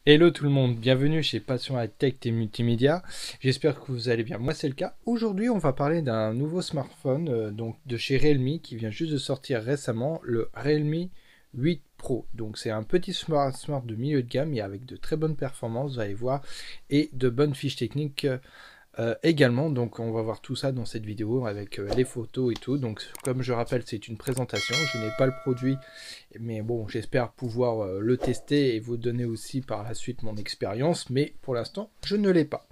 Hello tout le monde, bienvenue chez Passion High Tech et Multimédia. J'espère que vous allez bien. Moi c'est le cas. Aujourd'hui on va parler d'un nouveau smartphone donc de chez Realme qui vient juste de sortir récemment, le Realme 8 Pro. Donc c'est un petit smart de milieu de gamme et avec de très bonnes performances, vous allez voir, et de bonnes fiches techniques également. Donc on va voir tout ça dans cette vidéo avec les photos et tout. Donc comme je rappelle, c'est une présentation, je n'ai pas le produit, mais bon, j'espère pouvoir le tester et vous donner aussi par la suite mon expérience, mais pour l'instant je ne l'ai pas.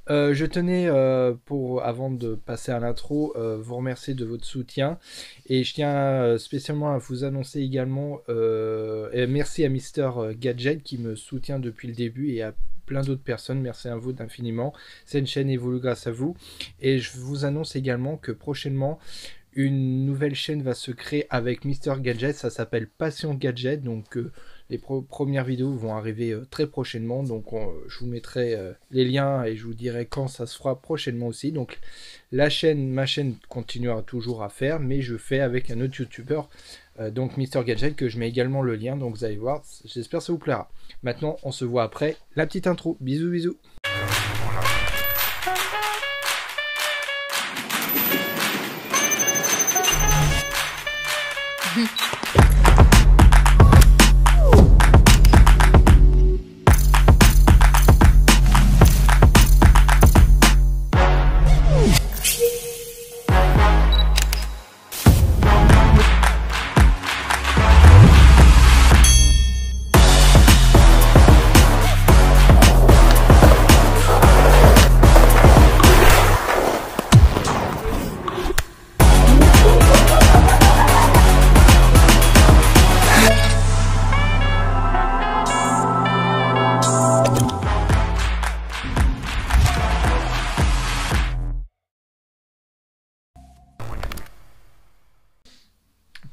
Je tenais, avant de passer à l'intro, vous remercier de votre soutien, et je tiens spécialement à vous annoncer également, et merci à Mister Gadget qui me soutient depuis le début, et à plein d'autres personnes, merci à vous infiniment. Cette chaîne évolue grâce à vous, et je vous annonce également que prochainement une nouvelle chaîne va se créer avec Mister Gadget, ça s'appelle Passion Gadget, donc les premières vidéos vont arriver très prochainement, donc je vous mettrai les liens et je vous dirai quand ça se fera prochainement aussi. Donc ma chaîne continuera toujours à faire, mais je fais avec un autre youtubeur, donc Mister Gadget, que je mets également le lien, donc vous allez voir, j'espère que ça vous plaira. Maintenant on se voit après la petite intro, bisous bisous.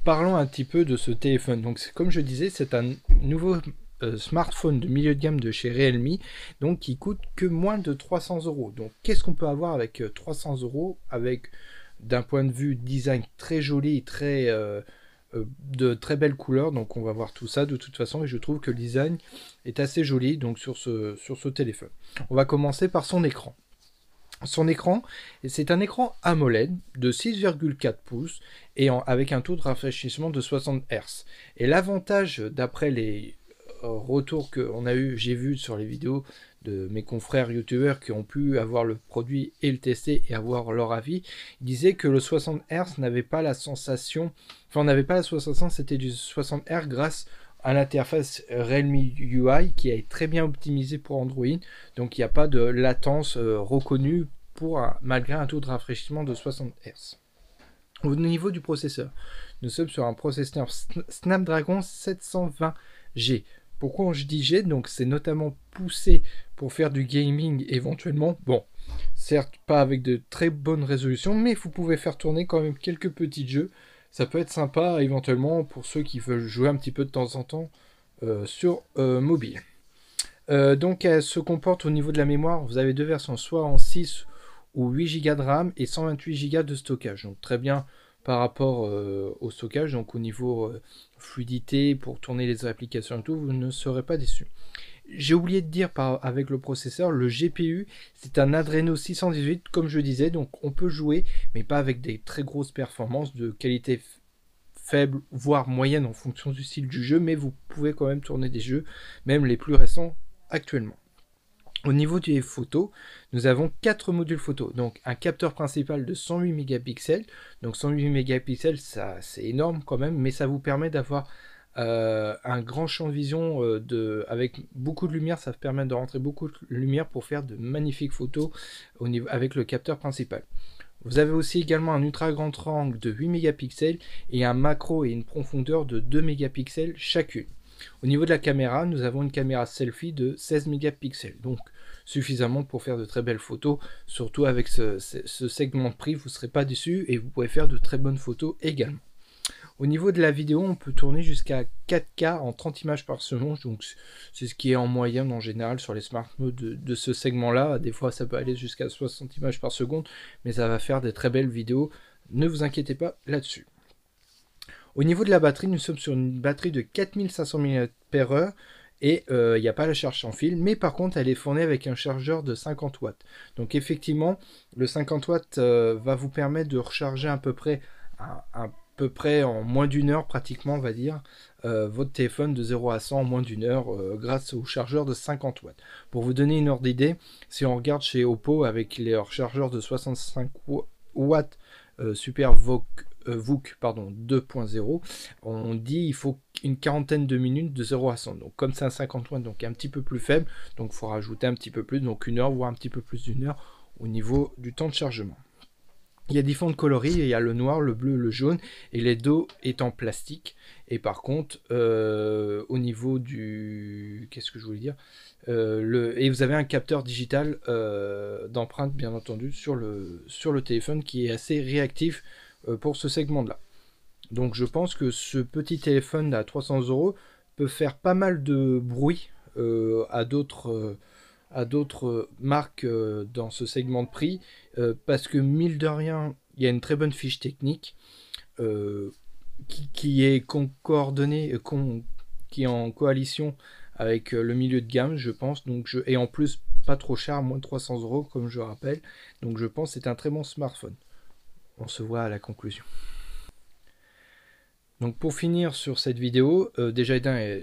Parlons un petit peu de ce téléphone. Donc comme je disais, c'est un nouveau smartphone de milieu de gamme de chez Realme, donc qui coûte que moins de 300 €. Donc qu'est-ce qu'on peut avoir avec 300 €, avec d'un point de vue design très joli, de très belles couleurs. Donc on va voir tout ça de toute façon, et je trouve que le design est assez joli donc sur ce téléphone. On va commencer par son écran. Son écran, c'est un écran AMOLED de 6,4 pouces et avec un taux de rafraîchissement de 60 Hz. Et l'avantage, d'après les retours que j'ai vu sur les vidéos de mes confrères youtubeurs qui ont pu avoir le produit et le tester et avoir leur avis, ils disaient que le 60 Hz n'avait pas la sensation, enfin on n'avait pas la sensation, c'était du 60 Hz grâce à l'interface Realme UI qui est très bien optimisée pour Android, donc il n'y a pas de latence reconnue malgré un taux de rafraîchissement de 60 Hz. Au niveau du processeur, nous sommes sur un processeur Snapdragon 720G. Pourquoi je dis G? Donc c'est notamment poussé pour faire du gaming éventuellement. Bon, certes pas avec de très bonnes résolutions, mais vous pouvez faire tourner quand même quelques petits jeux. Ça peut être sympa éventuellement pour ceux qui veulent jouer un petit peu de temps en temps sur mobile. Donc elle se comporte au niveau de la mémoire, vous avez deux versions, soit en 6 ou 8 Go de RAM et 128 Go de stockage. Donc très bien par rapport au stockage, donc au niveau fluidité pour tourner les applications et tout, vous ne serez pas déçus. J'ai oublié de dire avec le processeur, le GPU, c'est un Adreno 618 comme je disais, donc on peut jouer, mais pas avec des très grosses performances de qualité faible, voire moyenne en fonction du style du jeu, mais vous pouvez quand même tourner des jeux, même les plus récents actuellement. Au niveau des photos, nous avons 4 modules photo, donc un capteur principal de 108 mégapixels, donc 108 mégapixels, ça c'est énorme quand même, mais ça vous permet d'avoir un grand champ de vision avec beaucoup de lumière, ça permet de rentrer beaucoup de lumière pour faire de magnifiques photos avec le capteur principal. Vous avez aussi également un ultra grand angle de 8 mégapixels et un macro et une profondeur de 2 mégapixels chacune. Au niveau de la caméra, nous avons une caméra selfie de 16 mégapixels, donc suffisamment pour faire de très belles photos, surtout avec ce segment de prix, vous ne serez pas déçus et vous pouvez faire de très bonnes photos également. Au niveau de la vidéo, on peut tourner jusqu'à 4K en 30 images par seconde, donc c'est ce qui est en moyenne en général sur les smartphones de ce segment-là. Des fois, ça peut aller jusqu'à 60 images par seconde, mais ça va faire des très belles vidéos. Ne vous inquiétez pas là-dessus. Au niveau de la batterie, nous sommes sur une batterie de 4500 mAh et il n'y a pas la charge sans fil, mais par contre elle est fournie avec un chargeur de 50 watts. Donc effectivement, le 50 watts va vous permettre de recharger à peu près en moins d'une heure pratiquement, on va dire, votre téléphone de 0 à 100 en moins d'une heure grâce au chargeur de 50 watts. Pour vous donner une ordre d'idée, si on regarde chez Oppo avec les rechargeurs de 65 watts Super VOOC 2.0, on dit il faut une quarantaine de minutes de 0 à 100. Donc comme c'est un 50 watts, donc un petit peu plus faible, donc il faut rajouter un petit peu plus, donc une heure, voire un petit peu plus d'une heure au niveau du temps de chargement. Il y a différents coloris, il y a le noir, le bleu, le jaune, et les dos est en plastique. Et par contre, au niveau du... Qu'est-ce que je voulais dire et vous avez un capteur digital d'empreinte, bien entendu, sur le téléphone qui est assez réactif pour ce segment-là. Donc je pense que ce petit téléphone à 300 € peut faire pas mal de bruit à d'autres marques dans ce segment de prix, parce que mine de rien, il y a une très bonne fiche technique qui est coordonnée, qui est en coalition avec le milieu de gamme, je pense. Donc et en plus, pas trop cher, moins de 300 € comme je rappelle. Donc je pense que c'est un très bon smartphone. On se voit à la conclusion. Donc pour finir sur cette vidéo, déjà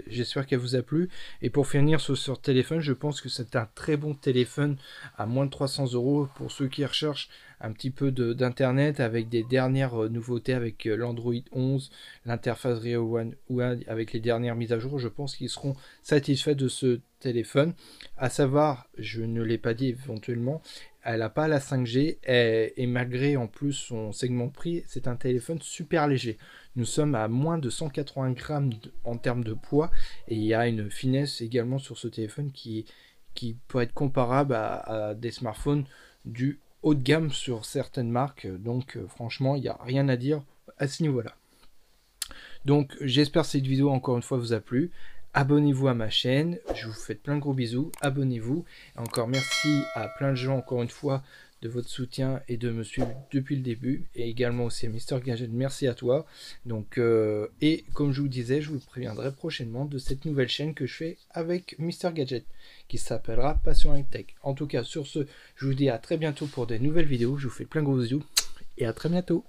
j'espère qu'elle vous a plu, et pour finir sur ce téléphone, je pense que c'est un très bon téléphone à moins de 300 € pour ceux qui recherchent un petit peu d'internet avec des dernières nouveautés avec l'Android 11, l'interface Real One avec les dernières mises à jour. Je pense qu'ils seront satisfaits de ce téléphone. À savoir, je ne l'ai pas dit éventuellement, elle n'a pas la 5G et malgré en plus son segment de prix, c'est un téléphone super léger. Nous sommes à moins de 180 grammes en termes de poids, et il y a une finesse également sur ce téléphone qui peut être comparable à des smartphones du haut de gamme sur certaines marques. Donc franchement, il n'y a rien à dire à ce niveau-là. Donc j'espère que cette vidéo encore une fois vous a plu. Abonnez-vous à ma chaîne, je vous fais plein de gros bisous, abonnez-vous. Encore merci à plein de gens encore une fois de votre soutien et de me suivre depuis le début, et également aussi à Mister Gadget, merci à toi. Donc et comme je vous disais, je vous préviendrai prochainement de cette nouvelle chaîne que je fais avec Mister Gadget qui s'appellera Passion High Tech. En tout cas sur ce, je vous dis à très bientôt pour des nouvelles vidéos, je vous fais plein de gros bisous et à très bientôt.